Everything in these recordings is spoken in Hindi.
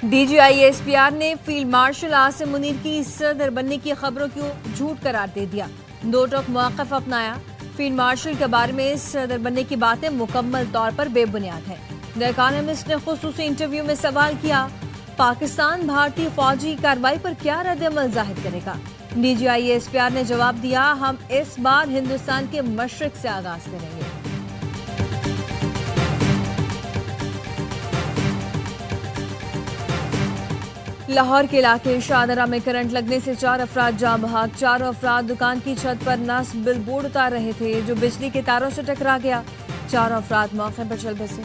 DGISPR ने फील्ड मार्शल आसिम मुनीर की सदर बनने की खबरों को झूठ करार दे दिया। दो टोक मौक़िफ़ अपनाया। फील्ड मार्शल के बारे में सदर बनने की बातें मुकम्मल तौर पर बेबुनियाद है। द इकोनॉमिस्ट ने खुसूसी इंटरव्यू में सवाल किया, पाकिस्तान भारतीय फौजी कार्रवाई पर क्या रद्द-ए-अमल जाहिर करेगा। DGISPR ने जवाब दिया, हम इस बार हिंदुस्तान के मशरिक से आगाज करेंगे। लाहौर के इलाके शाहदरा में करंट लगने से 4 अफराद जान बहक। 4 अफराद दुकान की छत पर नस्ब बिलबोर्ड उतार रहे थे जो बिजली के तारों से टकरा गया। 4 अफराद मौके पर चल बसे।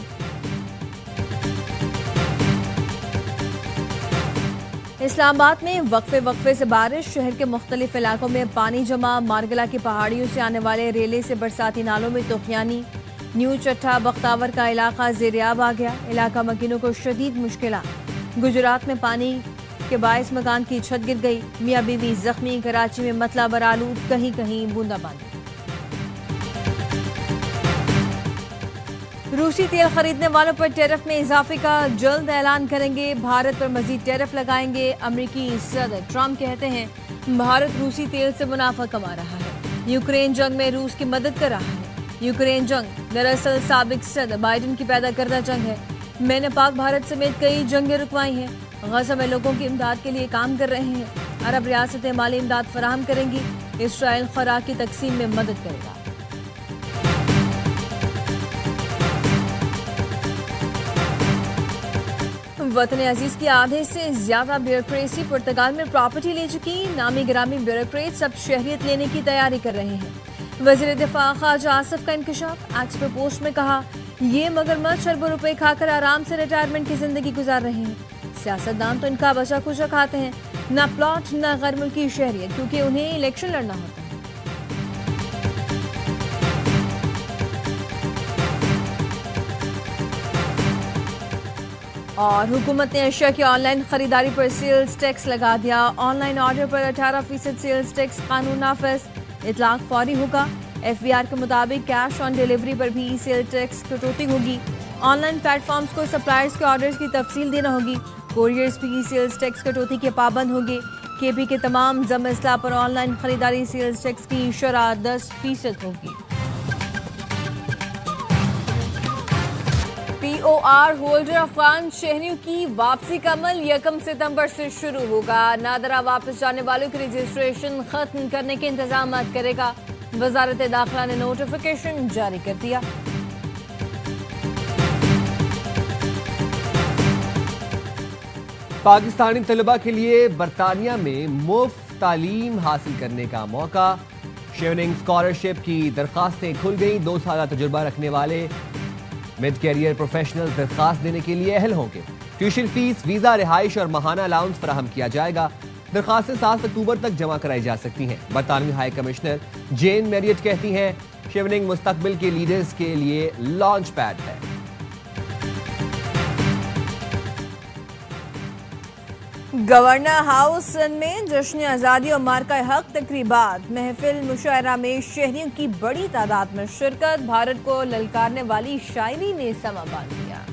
इस्लामाबाद में वक्फे से बारिश। शहर के मुख्तलिफ इलाकों में पानी जमा। मारगला की पहाड़ियों से आने वाले रेले से बरसाती नालों में तूफानी। न्यू चट्टा बख्तावर का इलाका ज़ेरियाब आ गया। इलाका मकीनों को शदीद मुश्किलात। गुजरात में पानी के बायस मकान की छत गिर गई। मियाँ बीवी जख्मी। कराची में मतला बरालूद, कहीं कहीं बूंदाबांदी। रूसी तेल खरीदने वालों पर टैरिफ में इजाफे का जल्द ऐलान करेंगे। भारत पर मजीद टैरिफ लगाएंगे। अमेरिकी सदर ट्रंप कहते हैं भारत रूसी तेल से मुनाफा कमा रहा है। यूक्रेन जंग में रूस की मदद कर रहा है। यूक्रेन जंग दरअसल साबिक सदर बाइडेन की पैदा करदा जंग है। मैंने पाक भारत समेत कई जंगें रुकवाई हैं। गजा में लोगों की इमदाद के लिए काम कर रहे हैं। अरब रियासतें माली इमदाद फराहम करेंगी। इसराइल खुराक की तकसीम में मदद करेगा। वतन अजीज की आधे से ज्यादा ब्यूरोक्रेसी पुर्तगाल में प्रॉपर्टी ले चुकी नामी गिरामी ब्यूरोक्रेट्स अब शहरियत लेने की तैयारी कर रहे हैं। वजीर दिफा ख्वाजा आसिफ का इंकशाफ। एक्सपो पोस्ट में कहा, ये मगरमच्छ अरबों रुपए खाकर आराम से रिटायरमेंट की जिंदगी गुजार रहे हैं। सियासतदान तो इनका बचा खुचा खाते हैं, न प्लॉट न गैर मुल्की शहरियत, क्योंकि उन्हें इलेक्शन लड़ना होता है। और हुकूमत ने अशिया की ऑनलाइन खरीदारी पर सेल्स टैक्स लगा दिया। ऑनलाइन ऑर्डर पर 18% सेल्स टैक्स कानून नाफिज। इतलाक फौरी होगा। FBR के मुताबिक कैश ऑन डिलीवरी पर भी सेल टैक्स कटौती होगी। ऑनलाइन प्लेटफॉर्म्स को सप्लायर्स के ऑर्डर्स की तफसील देना होगी। कोरियर्स भी सेल्स टैक्स कटौती के पाबंद होंगे। KP के तमाम जम अजला पर ऑनलाइन खरीदारी सेल्स टैक्स की शरह 10% होगी। POR होल्डर अफगान शहरियों की वापसी का अमल 1 सितंबर से शुरू होगा। नादरा वापस जाने वालों की रजिस्ट्रेशन खत्म करने के इंतजाम करेगा। वजारत दाखिला ने नोटिफिकेशन जारी कर दिया। पाकिस्तानी तलबा के लिए बरतानिया में मुफ्त तालीम हासिल करने का मौका। शेवनिंग स्कॉलरशिप की दरखास्तें खुल गई। 2 साल तजुर्बा रखने वाले मिड कैरियर प्रोफेशनल्स दरखास्त देने के लिए अहल होंगे। ट्यूशन फीस, वीजा, रिहाइश और माहाना अलाउंस फराहम किया जाएगा। दरखास्तें 7 अक्टूबर तक जमा कराई जा सकती हैं। बरतानवी हाई कमिश्नर जेन मैरियट कहती हैं शेवनिंग मुस्तकबिल के लीडर्स के लिए लॉन्च पैड है। गवर्नर हाउस में जश्न आज़ादी और मार्का हक तकरीबात। महफिल मुशायरा में शहरियों की बड़ी तादाद में शिरकत। भारत को ललकारने वाली शायरी ने समा बांध दिया।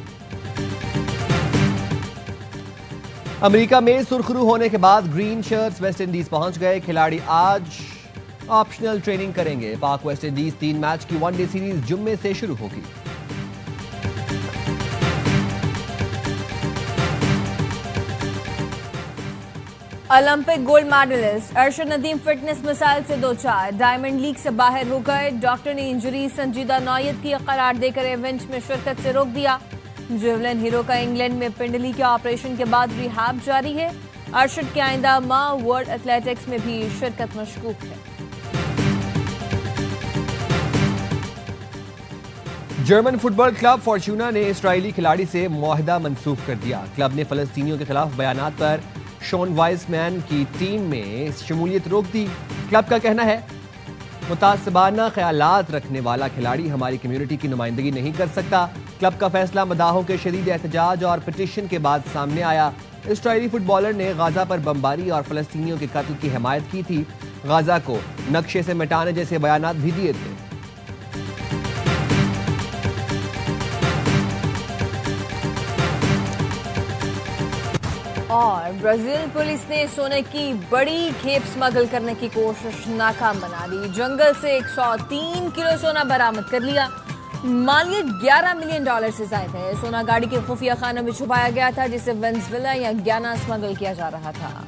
अमेरिका में सुरखरू होने के बाद ग्रीन शर्ट्स वेस्ट इंडीज पहुंच गए। खिलाड़ी आज ऑप्शनल ट्रेनिंग करेंगे। पाक वेस्ट इंडीज 3 मैच की वनडे सीरीज जुम्मे से शुरू होगी। Olympic gold medalist Arshad Nadeem fitness मिसाइल से 2-4। डायमंड लीग से बाहर होकर डॉक्टर ने इंजरी संजीदा नौयत की करार देकर इवेंट में शिरकत से रोक दिया। जेवलिन हीरो का इंग्लैंड में पिंडली के ऑपरेशन के बाद रिहैब जारी है। अरशद के आइंदा माह वर्ल्ड एथलेटिक्स में भी शिरकत मशकूक है। जर्मन फुटबॉल क्लब फॉर्चूना ने इस्राएली खिलाड़ी से मुआहदा मंसूख कर दिया। क्लब ने फलस्तीनियों के खिलाफ बयानात पर शॉन वाइसमैन की टीम में शमूलियत रोक दी। क्लब का कहना है मुतासबाना ख्यालात रखने वाला खिलाड़ी हमारी कम्युनिटी की नुमाइंदगी नहीं कर सकता। क्लब का फैसला मदाहों के शदीद एहतजाज और पिटीशन के बाद सामने आया। इस्राएली फुटबॉलर ने गाजा पर बमबारी और फलस्तीनियों के कत्ल की हिमायत की थी। गाजा को नक्शे से मिटाने जैसे बयानात भी दिए थे। और ब्राजील पुलिस ने सोने की बड़ी खेप स्मगल करने की कोशिश नाकाम बना दी। जंगल से 103 किलो सोना बरामद कर लिया। मालियत $11 मिलियन से ज्यादा है। सोना गाड़ी के खुफिया खानों में छुपाया गया था, जिसे वेनेजुएला या गयाना स्मगल किया जा रहा था।